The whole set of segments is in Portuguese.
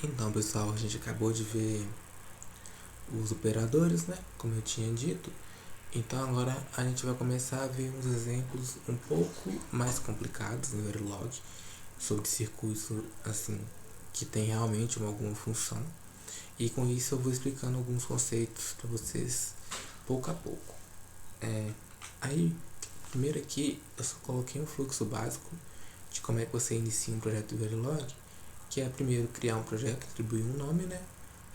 Então, pessoal, a gente acabou de ver os operadores, né? Como eu tinha dito. Então agora a gente vai começar a ver uns exemplos um pouco mais complicados no Verilog sobre circuitos assim que tem realmente alguma função. E com isso eu vou explicando alguns conceitos para vocês pouco a pouco. Aí, primeiro aqui eu só coloquei um fluxo básico de como é que você inicia um projeto do Verilog, que é primeiro criar um projeto, atribuir um nome, né?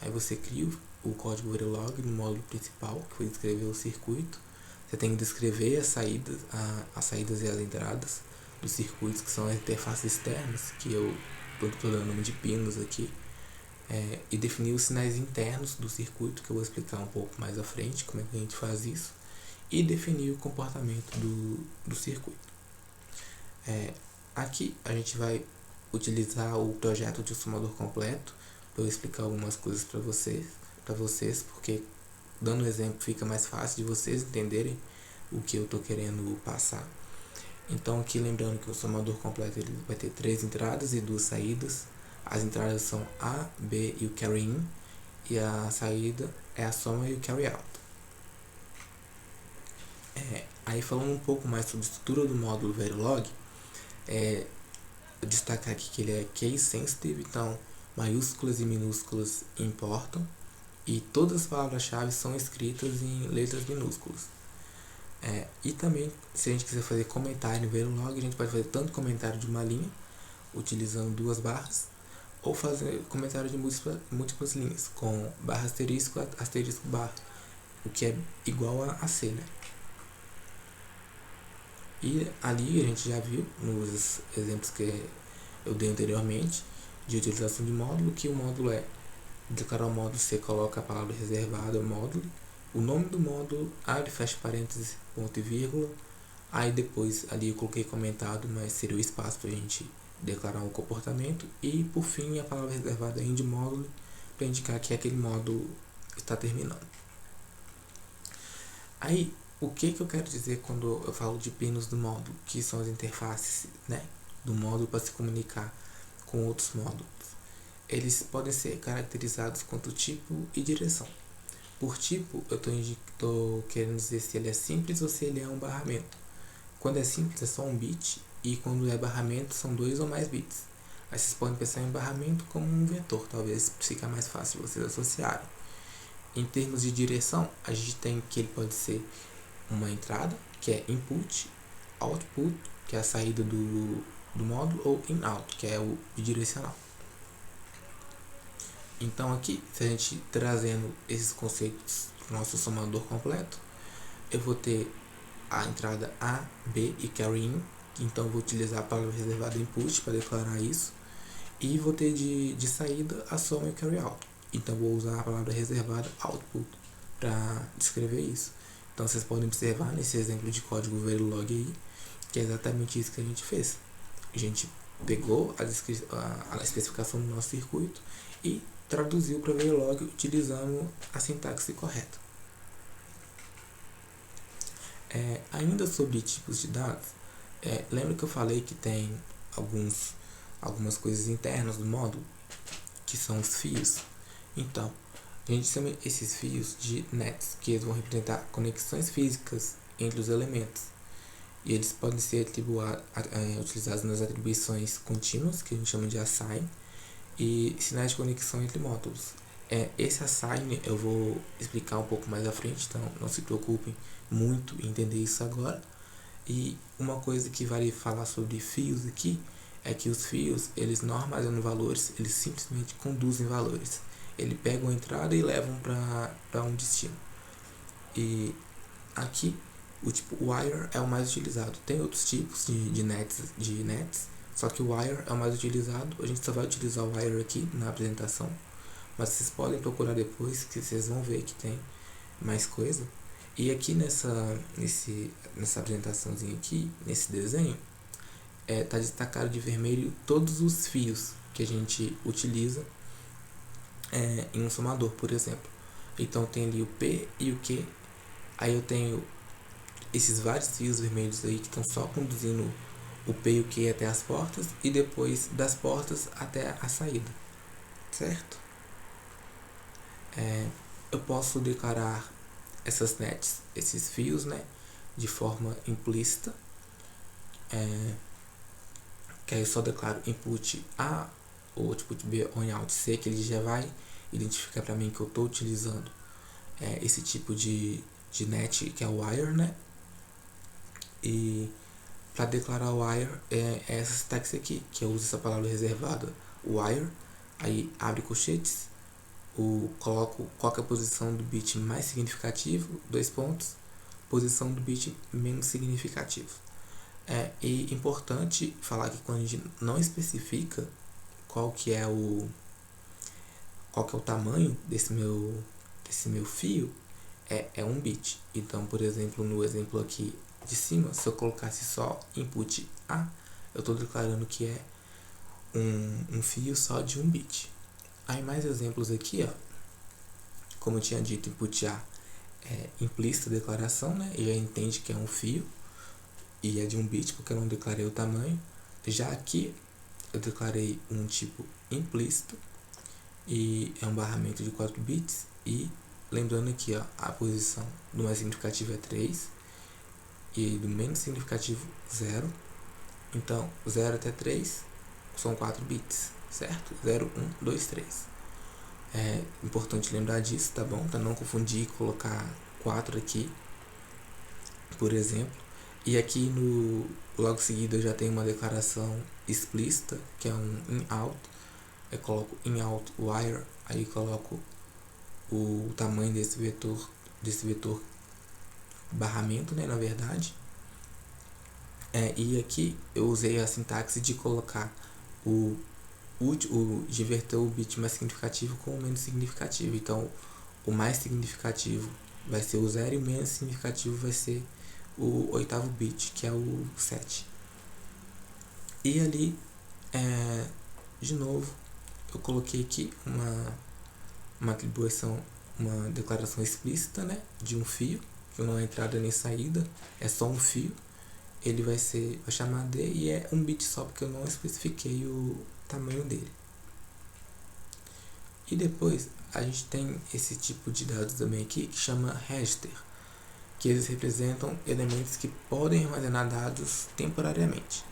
Aí você cria o código Verilog no módulo principal, que foi descrever o circuito. Você tem que descrever as saídas e as entradas dos circuitos, que são as interfaces externas, que eu estou dando o nome de pinos aqui. E definir os sinais internos do circuito, que eu vou explicar um pouco mais à frente, como é que a gente faz isso. E definir o comportamento do circuito. Aqui a gente vai utilizar o projeto de somador completo para eu explicar algumas coisas para vocês, porque dando um exemplo fica mais fácil de vocês entenderem o que eu estou querendo passar. Então aqui lembrando que o somador completo ele vai ter 3 entradas e 2 saídas. As entradas são A, B e o carry in, e a saída é a soma e o carry out. Aí falando um pouco mais sobre a estrutura do módulo Verilog, destacar aqui que ele é case sensitive, então maiúsculas e minúsculas importam, e todas as palavras-chave são escritas em letras minúsculas. E também, se a gente quiser fazer comentário no Verilog, a gente pode fazer tanto comentário de uma linha, utilizando 2 barras, ou fazer comentário de múltiplas linhas, com barra asterisco, asterisco barra, o que é igual a C, né? E ali a gente já viu, nos exemplos que eu dei anteriormente, de utilização de módulo, que o módulo declarar o módulo, você coloca a palavra reservada, módulo, o nome do módulo, abre, fecha parênteses, ponto e vírgula, aí depois ali eu coloquei comentado, mas seria o espaço para a gente declarar um comportamento, e por fim a palavra reservada end módulo, para indicar que aquele módulo está terminando. Aí, o que eu quero dizer quando eu falo de pinos do módulo, que são as interfaces, né, do módulo para se comunicar com outros módulos? Eles podem ser caracterizados quanto tipo e direção. Por tipo, eu estou querendo dizer se ele é simples ou se ele é um barramento. Quando é simples é só um bit, e quando é barramento são 2 ou mais bits. Aí vocês podem pensar em barramento como um vetor, talvez fica mais fácil vocês associarem. Em termos de direção, a gente tem que ele pode ser uma entrada, que é input, output, que é a saída do módulo, ou in-out, que é o bidirecional. Então aqui, se a gente trazendo esses conceitos para o nosso somador completo, eu vou ter a entrada A, B e carry in, então eu vou utilizar a palavra reservada input para declarar isso, e vou ter de saída a soma e o carry out, então vou usar a palavra reservada output para descrever isso. Então vocês podem observar nesse exemplo de código Verilog aí, que é exatamente isso que a gente fez. A gente pegou a especificação do nosso circuito e traduziu para Verilog utilizando a sintaxe correta. Ainda sobre tipos de dados, lembra que eu falei que tem algumas coisas internas do módulo, que são os fios? Então, a gente chama esses fios de nets, que eles vão representar conexões físicas entre os elementos. E eles podem ser utilizados nas atribuições contínuas, que a gente chama de assign, e sinais de conexão entre módulos. Esse assign eu vou explicar um pouco mais à frente, então não se preocupem muito em entender isso agora. E uma coisa que vale falar sobre fios aqui é que os fios, eles não armazenam valores, eles simplesmente conduzem valores. Eles pegam a entrada e levam para um destino. E aqui o tipo wire é o mais utilizado. Tem outros tipos de nets, só que o wire é o mais utilizado. A gente só vai utilizar o wire aqui na apresentação, mas vocês podem procurar depois, que vocês vão ver que tem mais coisa. E aqui nessa apresentaçãozinha aqui, nesse desenho, tá destacado de vermelho todos os fios que a gente utiliza em um somador, por exemplo. Então tem ali o P e o Q. Aí eu tenho esses vários fios vermelhos aí que estão só conduzindo o P e o Q até as portas, e depois das portas até a saída. certo? Eu posso declarar essas nets, esses fios, né, de forma implícita, que aí eu só declaro input A ou output B ou in out C, que ele já vai identificar para mim que eu estou utilizando esse tipo de net, que é o wire, né? E para declarar o wire é essa syntaxe aqui, que eu uso essa palavra reservada, wire, aí abre colchetes, coloco qual é a posição do bit mais significativo, 2 pontos, posição do bit menos significativo. E importante falar que quando a gente não especifica qual que é o tamanho desse meu fio, é 1 bit. Então, por exemplo, no exemplo aqui de cima, se eu colocasse só input A, eu estou declarando que é um fio só de 1 bit. Aí mais exemplos aqui, ó. Como eu tinha dito, input A é implícita declaração, né? Ele já entende que é um fio e é de 1 bit porque eu não declarei o tamanho. Já aqui eu declarei um tipo implícito e é um barramento de 4 bits. E lembrando aqui, ó, a posição do mais significativo é 3 e do menos significativo 0. Então 0 até 3 são 4 bits, certo? 0, 1, 2, 3. É importante lembrar disso, tá bom? Para não confundir e colocar 4 aqui, por exemplo. E aqui logo seguido eu já tenho uma declaração explícita, que é um in-out. Eu coloco in-out wire, aí coloco o tamanho desse vetor barramento, né, na verdade. E aqui eu usei a sintaxe de colocar de inverter o bit mais significativo com o menos significativo. Então, o mais significativo vai ser o 0 e o menos significativo vai ser o 8º bit, que é o 7. E ali, de novo, eu coloquei aqui uma atribuição, uma declaração explícita, né, de um fio, que não é entrada nem saída, é só um fio. Ele vai chamar D e é 1 bit só, porque eu não especifiquei o tamanho dele. E depois a gente tem esse tipo de dados também aqui que chama register, que eles representam elementos que podem armazenar dados temporariamente.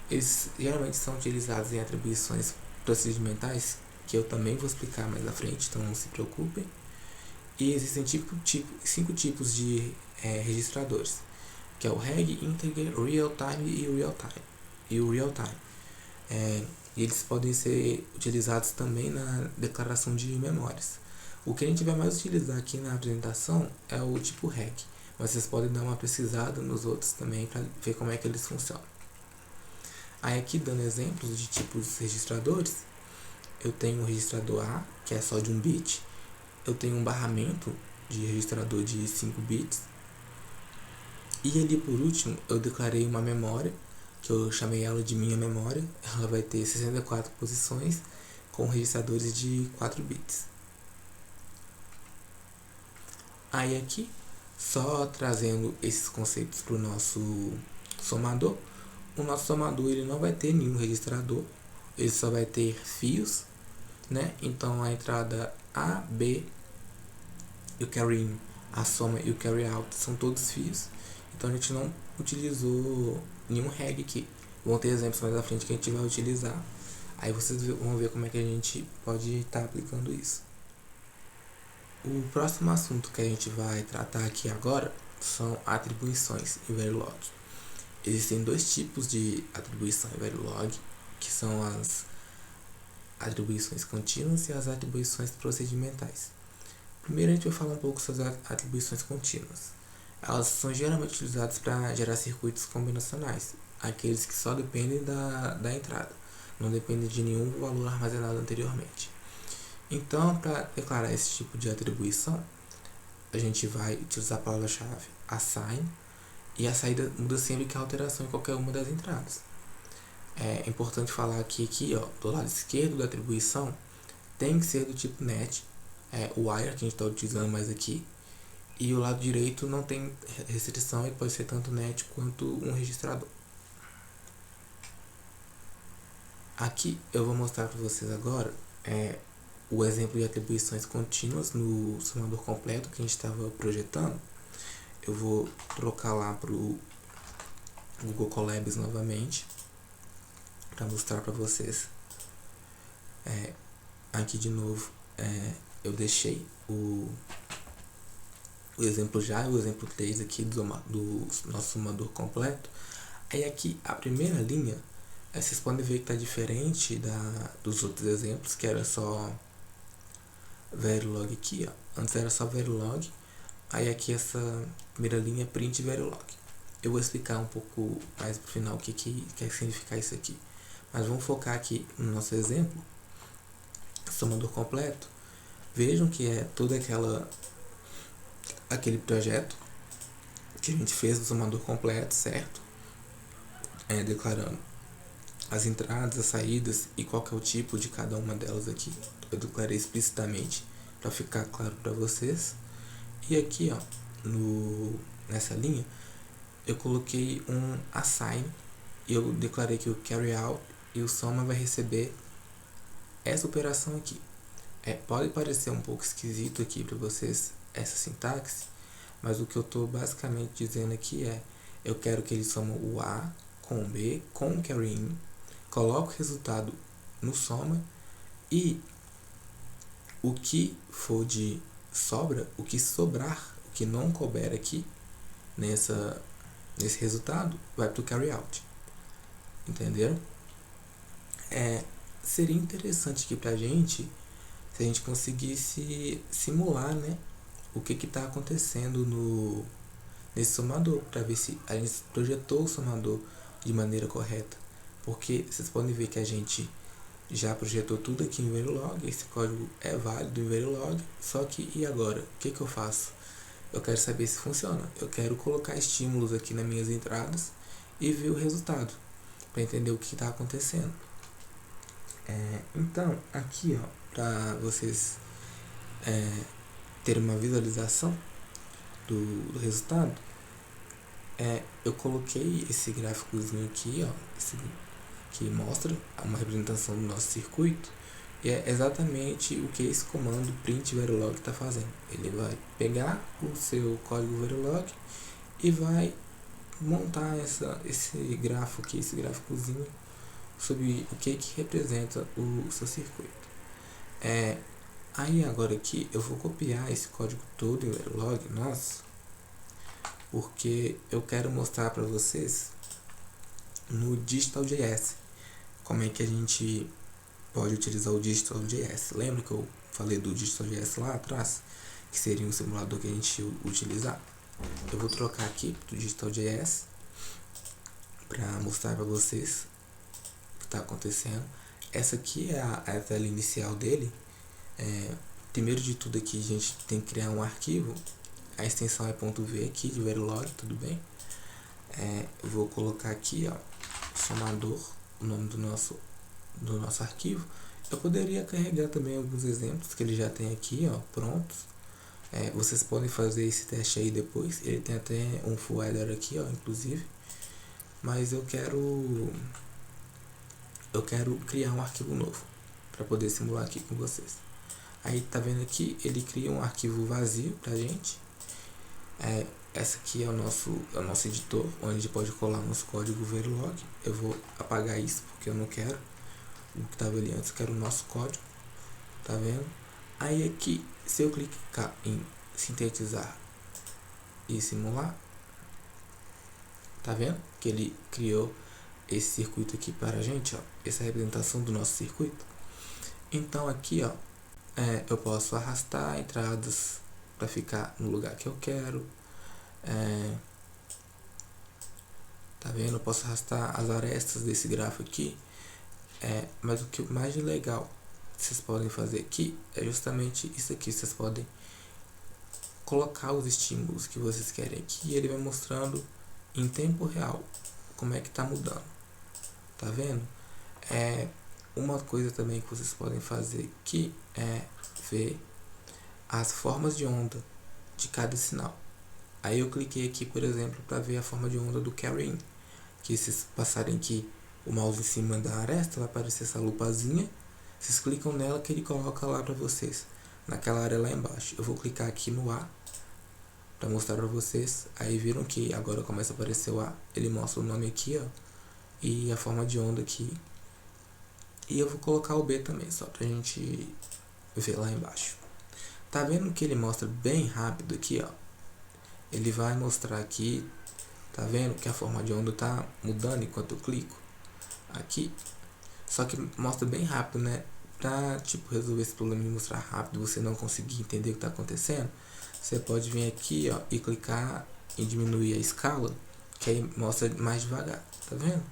Eles geralmente são utilizados em atribuições procedimentais, que eu também vou explicar mais à frente, então não se preocupem. E existem 5 tipos de registradores, que é o reg, integer, real-time e o real-time. E eles podem ser utilizados também na declaração de memórias. O que a gente vai mais utilizar aqui na apresentação é o tipo reg, mas vocês podem dar uma pesquisada nos outros também para ver como é que eles funcionam. Aí aqui dando exemplos de tipos registradores, eu tenho o registrador A, que é só de 1 bit. Eu tenho um barramento de registrador de 5 bits. E ali por último, eu declarei uma memória, que eu chamei ela de minha memória. Ela vai ter 64 posições com registradores de 4 bits. Aí aqui, só trazendo esses conceitos para o nosso somador. O nosso somador ele não vai ter nenhum registrador, ele só vai ter fios, né? Então a entrada A, B, e o carry in, a soma e o carry out são todos fios. Então a gente não utilizou nenhum reg aqui. Vão ter exemplos mais à frente que a gente vai utilizar. Aí vocês vão ver como é que a gente pode estar aplicando isso. O próximo assunto que a gente vai tratar aqui agora são atribuições em Verilog. Existem 2 tipos de atribuição em Verilog, que são as atribuições contínuas e as atribuições procedimentais. Primeiro a gente vai falar um pouco sobre as atribuições contínuas. Elas são geralmente utilizadas para gerar circuitos combinacionais, aqueles que só dependem da entrada, não dependem de nenhum valor armazenado anteriormente. Então, para declarar esse tipo de atribuição, a gente vai utilizar a palavra-chave assign, e a saída muda sempre que a alteração em qualquer uma das entradas. É importante falar que aqui, ó, do lado esquerdo da atribuição, tem que ser do tipo net, o wire que a gente está utilizando mais aqui, e o lado direito não tem restrição e pode ser tanto net quanto um registrador. Aqui eu vou mostrar para vocês agora o exemplo de atribuições contínuas no somador completo que a gente estava projetando, eu vou trocar lá para o Google Colabs novamente, para mostrar para vocês. Aqui de novo, eu deixei o exemplo já, o exemplo 3 aqui do nosso somador completo. Aí aqui, a primeira linha, vocês podem ver que está diferente dos outros exemplos, que era só Verilog aqui, ó. Antes era só Verilog. Aí aqui essa primeira linha é print Verilog. Eu vou explicar um pouco mais pro final o que quer significar isso aqui. Mas vamos focar aqui no nosso exemplo, somador completo. Vejam que é todo aquele projeto que a gente fez do somador completo, certo? Declarando as entradas, as saídas e qual que é o tipo de cada uma delas aqui. Eu declarei explicitamente para ficar claro para vocês. E aqui, ó, nessa linha, eu coloquei um assign e eu declarei que o carry out e o soma vai receber essa operação aqui. Pode parecer um pouco esquisito aqui para vocês essa sintaxe, mas o que eu estou basicamente dizendo aqui eu quero que ele soma o A com o B com o carry in, coloque o resultado no soma e o que for de sobra, o que sobrar, o que não couber aqui nesse resultado, vai para o carry out. Entenderam? Seria interessante aqui pra gente se a gente conseguisse simular, né, o que está acontecendo nesse somador, para ver se a gente projetou o somador de maneira correta. Porque vocês podem ver que a gente já projetou tudo aqui em Verilog, esse código é válido em Verilog, só que e agora? O que eu faço? Eu quero saber se funciona. Eu quero colocar estímulos aqui nas minhas entradas e ver o resultado, para entender o que está acontecendo. Então, aqui, ó, para vocês terem uma visualização do resultado, eu coloquei esse gráficozinho aqui, ó, que mostra uma representação do nosso circuito, e é exatamente o que esse comando print Verilog está fazendo. Ele vai pegar o seu código Verilog e vai montar esse gráfico aqui, esse gráficozinho, sobre o que representa o seu circuito. Aí agora aqui eu vou copiar esse código todo em Verilog, porque eu quero mostrar para vocês no Digital.js como é que a gente pode utilizar o Digital.js. Lembra que eu falei do Digital.js lá atrás, que seria um simulador que a gente ia utilizar? Eu vou trocar aqui do Digital.js para mostrar para vocês o que está acontecendo. Essa aqui é a tela inicial dele. Primeiro de tudo aqui a gente tem que criar um arquivo. A extensão é .v aqui de Verilog, tudo bem? Eu vou colocar aqui, ó, somador, o nome do nosso arquivo. Eu poderia carregar também alguns exemplos que ele já tem aqui, ó, prontos. Vocês podem fazer esse teste aí depois. Ele tem até um full header aqui, ó, inclusive. Mas eu quero criar um arquivo novo para poder simular aqui com vocês. Aí tá vendo aqui, ele cria um arquivo vazio pra gente. Essa aqui é o nosso editor, onde a gente pode colar nosso código Verilog. Eu vou apagar isso porque eu não quero o que estava ali antes, eu quero o nosso código. Tá vendo? Aí aqui, se eu clicar em sintetizar e simular, tá vendo que ele criou esse circuito aqui para a gente, ó, essa representação do nosso circuito. Então aqui, ó, eu posso arrastar entradas para ficar no lugar que eu quero. Tá vendo? Eu posso arrastar as arestas desse gráfico aqui. Mas o que mais legal vocês podem fazer aqui é justamente isso aqui. Vocês podem colocar os estímulos que vocês querem aqui e ele vai mostrando em tempo real como é que tá mudando. Tá vendo? Uma coisa também que vocês podem fazer aqui é ver as formas de onda de cada sinal. Aí eu cliquei aqui, por exemplo, para ver a forma de onda do carry in, que se passarem aqui o mouse em cima da aresta, vai aparecer essa lupazinha Vocês clicam nela que ele coloca lá pra vocês, naquela área lá embaixo. Eu vou clicar aqui no A pra mostrar pra vocês. Aí viram que agora começa a aparecer o A. Ele mostra o nome aqui, ó, e a forma de onda aqui. E eu vou colocar o B também, só pra gente ver lá embaixo. Tá vendo que ele mostra bem rápido aqui, ó? Ele vai mostrar aqui, tá vendo que a forma de onda tá mudando enquanto eu clico aqui. Só que mostra bem rápido, né? Pra, tipo, resolver esse problema de mostrar rápido, você não conseguir entender o que tá acontecendo, você pode vir aqui, ó, e clicar em diminuir a escala, que aí mostra mais devagar, tá vendo?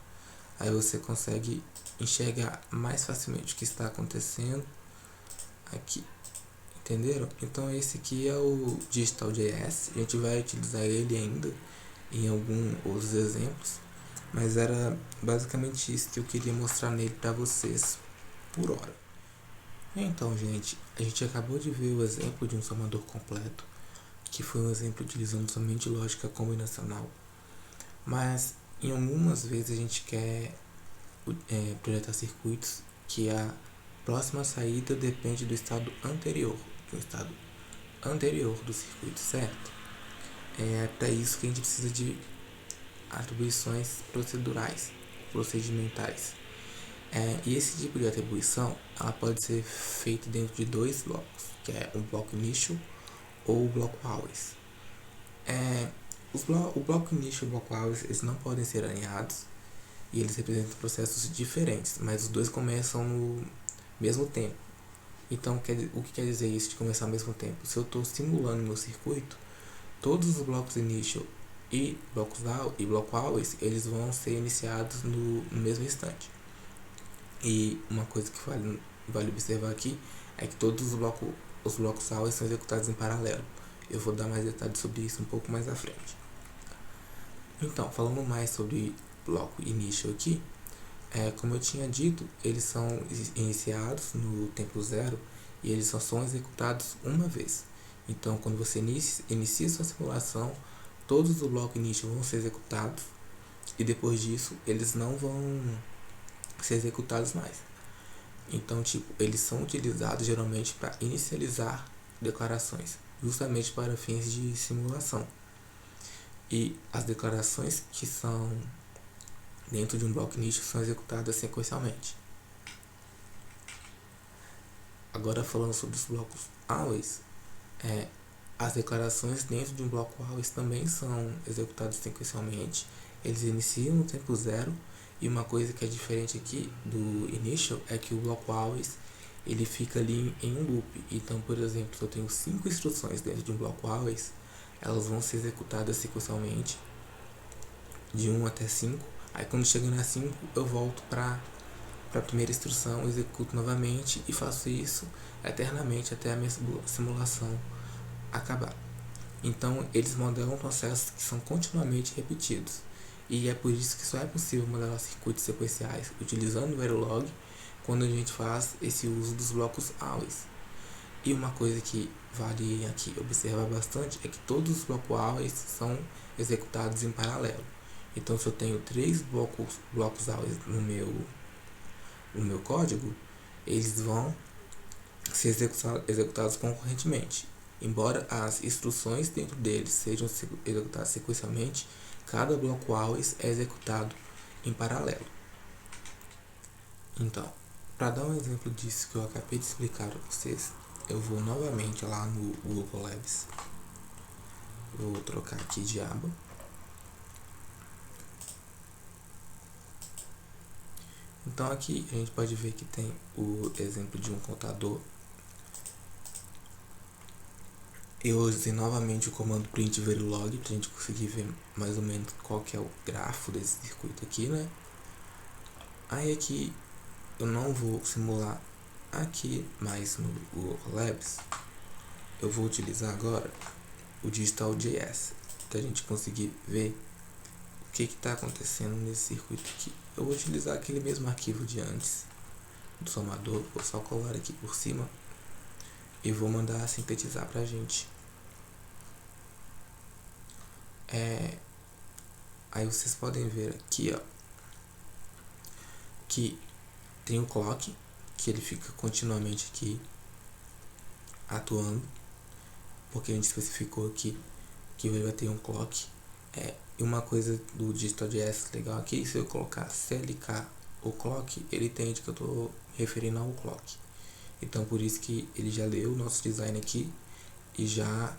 Aí você consegue enxergar mais facilmente o que está acontecendo aqui. Entenderam? Então esse aqui é o Digital.js. A gente vai utilizar ele ainda em alguns outros exemplos, mas era basicamente isso que eu queria mostrar nele para vocês por hora. Então, gente, a gente acabou de ver o exemplo de um somador completo, que foi um exemplo utilizando somente lógica combinacional, mas em algumas vezes a gente quer projetar circuitos que a próxima saída depende do estado anterior, do circuito, certo? É para isso que a gente precisa de atribuições procedimentais. E esse tipo de atribuição ela pode ser feita dentro de dois blocos, que é o bloco initial ou o bloco always. O bloco initial e o bloco always eles não podem ser alinhados e eles representam processos diferentes, mas os dois começam no mesmo tempo. Então, o que quer dizer isso de começar ao mesmo tempo? Se eu estou simulando meu circuito, todos os blocos initial e bloco always, eles vão ser iniciados no mesmo instante. E uma coisa que vale observar aqui é que todos os blocos always são executados em paralelo. Eu vou dar mais detalhes sobre isso um pouco mais à frente. Então, falando mais sobre bloco initial aqui, como eu tinha dito, eles são iniciados no tempo zero e eles só são executados uma vez. Então, quando você inicia sua simulação, todos os blocos initial vão ser executados e depois disso eles não vão ser executados mais. Então, tipo, eles são utilizados geralmente para inicializar declarações, justamente para fins de simulação. E as declarações que são dentro de um bloco initial são executadas sequencialmente. Agora falando sobre os blocos always, as declarações dentro de um bloco always também são executadas sequencialmente. Eles iniciam no tempo zero e uma coisa que é diferente aqui do initial é que o bloco always ele fica ali em um loop. Então, por exemplo, se eu tenho 5 instruções dentro de um bloco always, elas vão ser executadas sequencialmente de 1 até 5. Aí quando chega na 5 eu volto para a primeira instrução, executo novamente e faço isso eternamente até a minha simulação acabar. Então eles modelam processos que são continuamente repetidos. E é por isso que só é possível modelar circuitos sequenciais utilizando o Verilog quando a gente faz esse uso dos blocos always. E uma coisa que vale aqui observar bastante é que todos os blocos always são executados em paralelo. Então, se eu tenho 3 blocos always no meu código, eles vão ser executados concorrentemente. Embora as instruções dentro deles sejam executadas sequencialmente, cada bloco always é executado em paralelo. Então, para dar um exemplo disso que eu acabei de explicar para vocês, eu vou novamente lá no Google Colabs. Vou trocar aqui de aba. Então aqui a gente pode ver que tem o exemplo de um contador. Eu usei novamente o comando print verilog para a gente conseguir ver mais ou menos qual que é o grafo desse circuito aqui, né? Aí aqui eu não vou simular aqui mais no Google Colabs. Eu vou utilizar agora o Digital.js para a gente conseguir ver o que está acontecendo nesse circuito aqui. Eu vou utilizar aquele mesmo arquivo de antes do somador, vou só colar aqui por cima e vou mandar sintetizar pra gente. Aí vocês podem ver aqui, ó, que tem o clock que ele fica continuamente aqui atuando, porque a gente especificou aqui que ele vai ter um clock. E uma coisa do Digital.js legal aqui, se eu colocar CLK ou clock, ele entende que eu estou referindo ao clock. Então por isso que ele já leu o nosso design aqui e já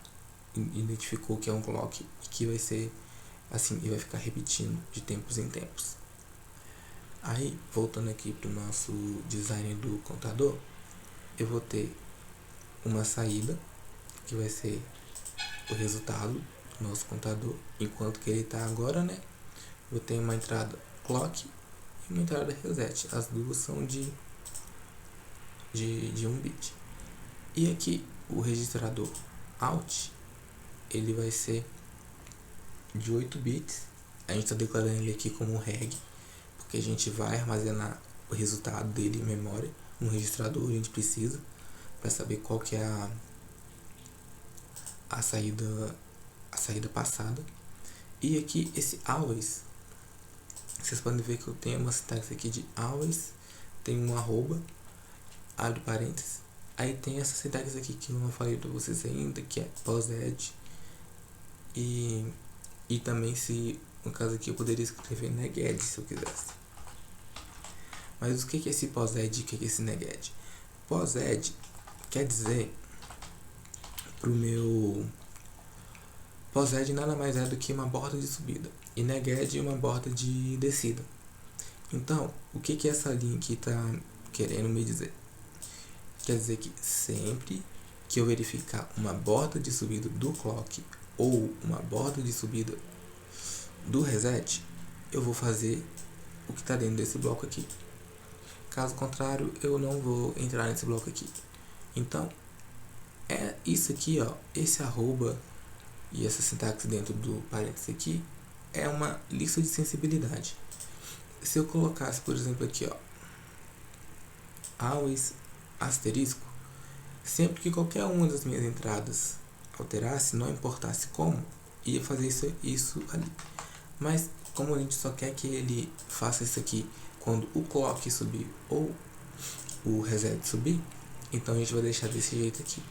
identificou que é um clock e que vai ser assim, e vai ficar repetindo de tempos em tempos. Aí, voltando aqui para o nosso design do contador, eu vou ter uma saída, que vai ser o resultado do nosso contador, enquanto que ele está agora, né? Eu tenho uma entrada clock e uma entrada reset. As duas são de 1 bit. E aqui, o registrador out, ele vai ser de 8 bits. A gente está declarando ele aqui como um reg, porque a gente vai armazenar o resultado dele em memória. No registrador a gente precisa para saber qual que é a saída passada. E aqui esse always, vocês podem ver que eu tenho uma sintaxe aqui de always, tem um arroba, abre parênteses, aí tem essa sintaxe aqui que eu não falei para vocês ainda, que é posed, e também, se no caso aqui, eu poderia escrever neged se eu quisesse. Mas o que é esse posed e o que é esse neged? Posed quer dizer pro meu... Posed nada mais é do que uma borda de subida e neged uma borda de descida. Então, o que essa linha aqui está querendo me dizer? Quer dizer que sempre que eu verificar uma borda de subida do clock ou uma borda de subida do reset, eu vou fazer o que está dentro desse bloco aqui. Caso contrário, eu não vou entrar nesse bloco aqui. Então, é isso aqui, ó, esse arroba e essa sintaxe dentro do parênteses aqui é uma lista de sensibilidade. Se eu colocasse, por exemplo, aqui, ó, always asterisco, sempre que qualquer uma das minhas entradas alterasse, não importasse como, ia fazer isso ali. Mas como a gente só quer que ele faça isso aqui quando o clock subir ou o reset subir, então a gente vai deixar desse jeito aqui.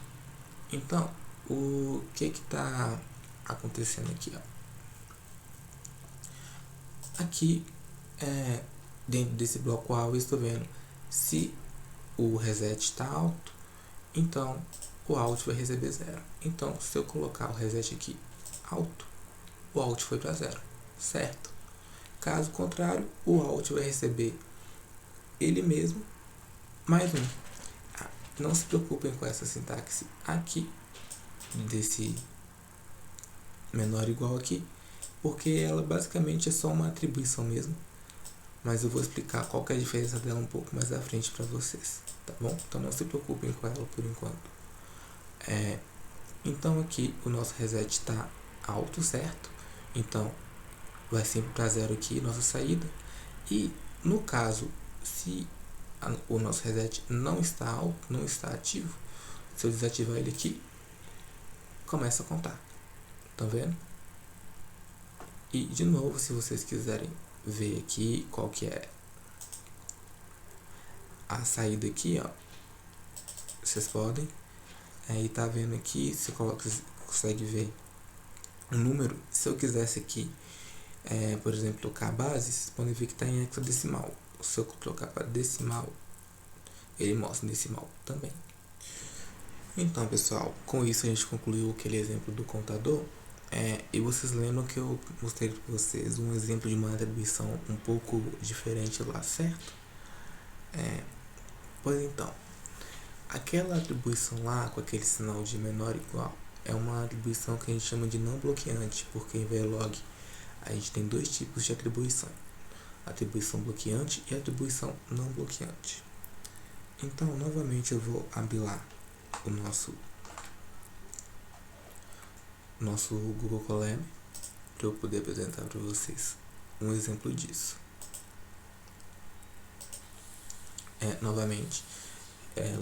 Então, o que está acontecendo aqui, ó? Aqui, dentro desse bloco A, eu estou vendo se o reset está alto, então o out vai receber 0. Então, se eu colocar o reset aqui alto, o out foi para 0, certo? Caso contrário, o out vai receber ele mesmo mais 1. Não se preocupem com essa sintaxe aqui, desse menor ou igual aqui, porque ela basicamente é só uma atribuição mesmo, mas eu vou explicar qual que é a diferença dela um pouco mais à frente para vocês, tá bom? Então não se preocupem com ela por enquanto. Então aqui o nosso reset está alto, certo? Então vai sempre para 0 aqui, nossa saída. E no caso, se o nosso reset não está alto, não está ativo, se eu desativar ele aqui, começa a contar. Tá vendo? E de novo, se vocês quiserem ver aqui qual que é a saída aqui, ó, vocês podem. Aí tá vendo aqui, você consegue ver o número. Se eu quisesse aqui, por exemplo, trocar a base, vocês podem ver que está em hexadecimal. Se eu trocar para decimal, ele mostra decimal também. Então, pessoal, com isso a gente concluiu aquele exemplo do contador. E vocês lembram que eu mostrei para vocês um exemplo de uma atribuição um pouco diferente lá, certo? Pois então, aquela atribuição lá com aquele sinal de menor ou igual é uma atribuição que a gente chama de não bloqueante, porque em Verilog a gente tem dois tipos de atribuição: atribuição bloqueante e atribuição não bloqueante. Então, novamente eu vou abrir lá o nosso Google Colab para eu poder apresentar para vocês um exemplo disso. Novamente,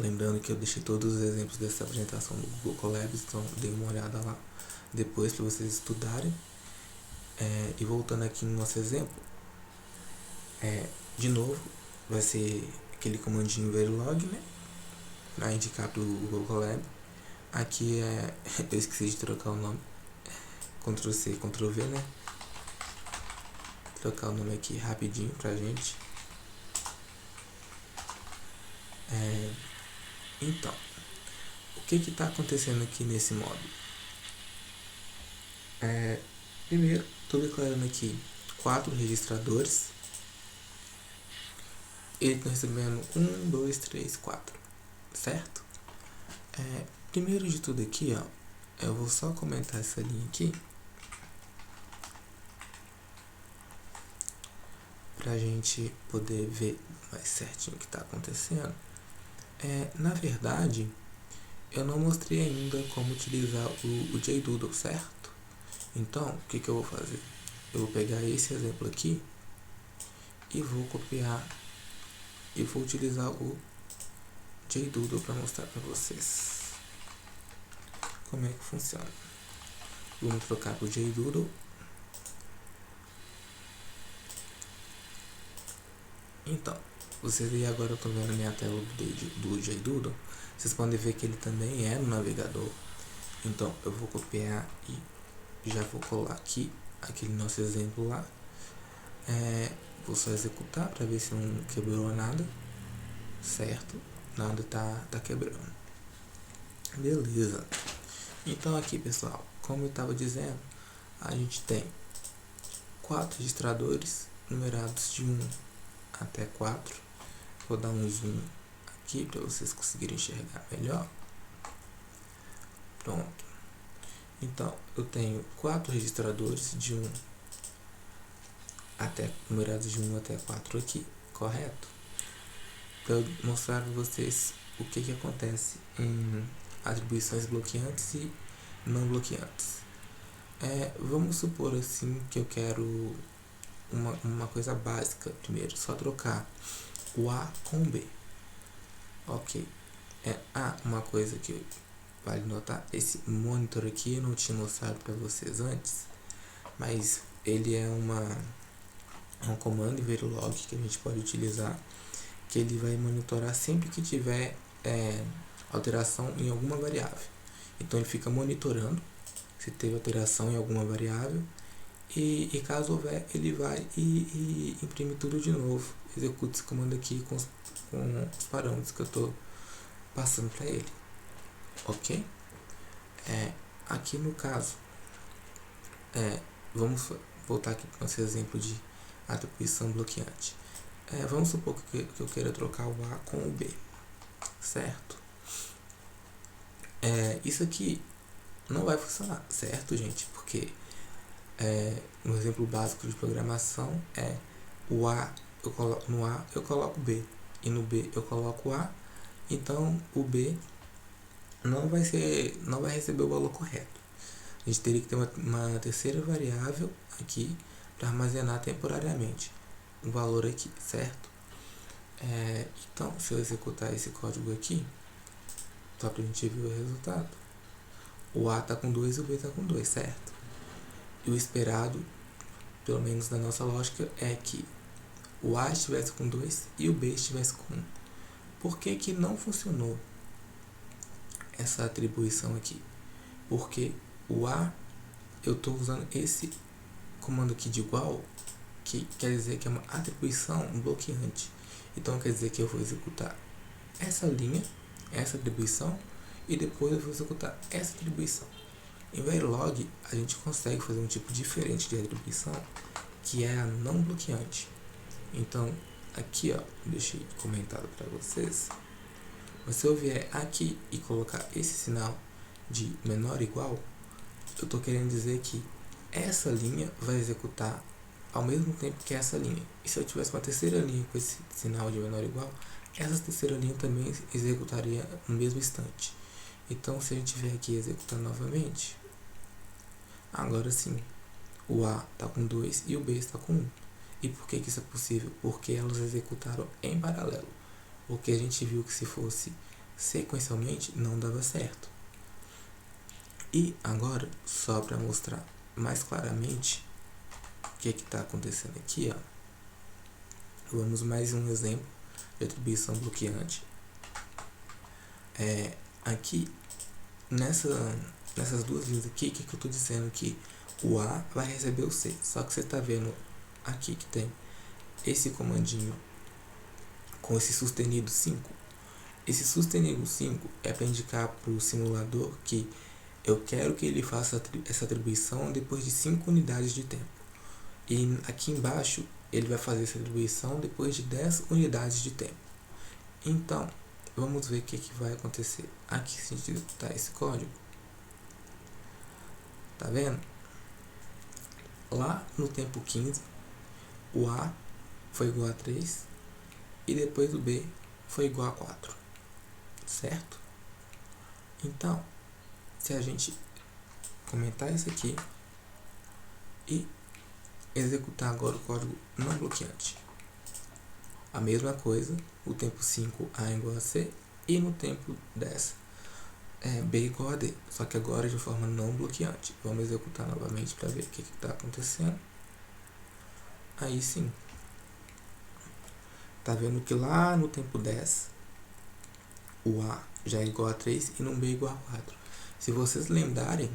lembrando que eu deixei todos os exemplos dessa apresentação no Google Colab, então dê uma olhada lá depois para vocês estudarem. E voltando aqui no nosso exemplo, de novo, vai ser aquele comandinho verilog, né? Para indicar para o Google Colab. Aqui eu esqueci de trocar o nome. Ctrl C, Ctrl V, né? Trocar o nome aqui rapidinho pra gente. Então, o que está acontecendo aqui nesse módulo? Primeiro, estou declarando aqui 4 registradores. Ele está recebendo 1, 2, 3, 4, certo? Primeiro de tudo aqui, ó, eu vou só comentar essa linha aqui pra gente poder ver mais certinho o que está acontecendo. Na verdade, eu não mostrei ainda como utilizar o JDoodle, certo? Então, o que eu vou fazer? Eu vou pegar esse exemplo aqui e vou copiar e vou utilizar o JDoodle para mostrar para vocês como é que funciona. Vamos trocar para o JDoodle. Então, vocês aí agora estão vendo a minha tela do JDoodle. Vocês podem ver que ele também é no navegador. Então, eu vou copiar e já vou colar aqui aquele nosso exemplo lá. Vou só executar para ver se não quebrou nada. Certo? Nada tá quebrando. Beleza. Então aqui, pessoal, como eu estava dizendo, a gente tem 4 registradores numerados de 1 até 4. Vou dar um zoom aqui para vocês conseguirem enxergar melhor. Pronto. Então, eu tenho 4 registradores de 1 até, numerados de 1 até 4 aqui, correto? Para eu mostrar para vocês o que acontece em atribuições bloqueantes e não bloqueantes. Vamos supor assim que eu quero uma coisa básica primeiro, só trocar o A com o B. Ok. Uma coisa que vale notar, esse monitor aqui eu não tinha mostrado para vocês antes, mas ele é um comando em Verilog que a gente pode utilizar, que ele vai monitorar sempre que tiver alteração em alguma variável. Então ele fica monitorando se teve alteração em alguma variável e caso houver, ele vai e imprime tudo de novo. Executa esse comando aqui com os parâmetros que eu estou passando para ele. Ok? Aqui no caso, vamos voltar aqui para o nosso exemplo de atribuição bloqueante. Vamos supor que eu queira trocar o A com o B, certo? Isso aqui não vai funcionar, certo, gente? Porque um exemplo básico de programação o A, no A eu coloco B e no B eu coloco A, então o B não vai receber o valor correto. A gente teria que ter uma terceira variável aqui para armazenar temporariamente o valor aqui, certo? Então, se eu executar esse código aqui, só para a gente ver o resultado, o A está com 2 e o B está com 2, certo? E o esperado, pelo menos na nossa lógica, é que o A estivesse com 2 e o B estivesse com 1. Por que não funcionou essa atribuição aqui? Porque o A, eu estou usando esse comando aqui de igual, que quer dizer que é uma atribuição bloqueante. Então quer dizer que eu vou executar essa linha, essa atribuição, e depois eu vou executar essa atribuição. Em Verilog, a gente consegue fazer um tipo diferente de atribuição, que é a não bloqueante. Então, aqui, ó, deixei comentado para vocês. Se eu vier aqui e colocar esse sinal de menor ou igual, eu estou querendo dizer que essa linha vai executar ao mesmo tempo que essa linha. E se eu tivesse uma terceira linha com esse sinal de menor ou igual, essa terceira linha também executaria no mesmo instante. Então, se a gente vier aqui executar novamente, agora sim, o A está com 2 e o B está com 1. E por que isso é possível? Porque elas executaram em paralelo. Porque a gente viu que se fosse sequencialmente não dava certo. E agora, só para mostrar mais claramente o que está acontecendo aqui, ó, vamos mais um exemplo de atribuição bloqueante. Aqui, nessas duas linhas aqui, o que eu estou dizendo? Que o A vai receber o C. Só que você está vendo aqui que tem esse comandinho com esse sustenido 5. Esse sustenido 5 é para indicar para o simulador que eu quero que ele faça essa atribuição depois de 5 unidades de tempo. E aqui embaixo ele vai fazer essa atribuição depois de 10 unidades de tempo. Então, vamos ver o que vai acontecer. Aqui, se a gente executar esse código, tá vendo? Lá no tempo 15, o A foi igual a 3 e depois o B foi igual a 4, certo? Então, se a gente comentar isso aqui e executar agora o código não bloqueante, a mesma coisa, o tempo 5 A igual a C e no tempo 10 B igual a D, só que agora de forma não bloqueante. Vamos executar novamente para ver o que está acontecendo. Aí sim, tá vendo que lá no tempo 10 o A já é igual a 3 e no B igual a 4. Se vocês lembrarem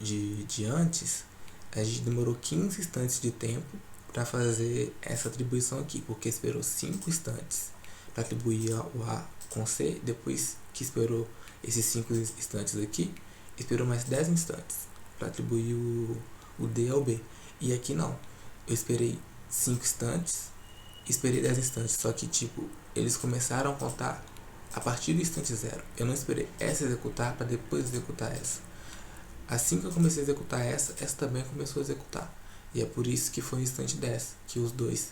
de antes, a gente demorou 15 instantes de tempo para fazer essa atribuição aqui, porque esperou 5 instantes para atribuir o A com C, depois que esperou esses 5 instantes aqui, esperou mais 10 instantes para atribuir o D ao B. E aqui não, eu esperei 5 instantes, esperei 10 instantes, só que tipo, eles começaram a contar a partir do instante 0. Eu não esperei essa executar para depois executar essa. Assim que eu comecei a executar essa também começou a executar. E é por isso que foi no instante 10 que os dois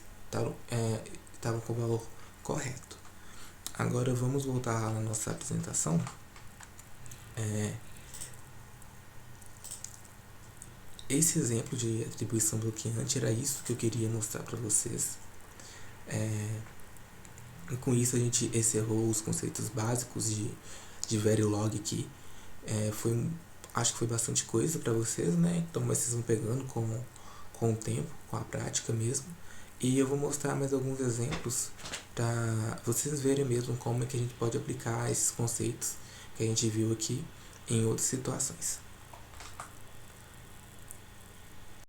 estavam com o valor correto. Agora vamos voltar à nossa apresentação. Esse exemplo de atribuição bloqueante era isso que eu queria mostrar para vocês. E com isso a gente encerrou os conceitos básicos de Verilog aqui. Acho que foi bastante coisa para vocês, né? Então vocês vão pegando com o tempo, com a prática mesmo. E eu vou mostrar mais alguns exemplos para vocês verem mesmo como é que a gente pode aplicar esses conceitos que a gente viu aqui em outras situações.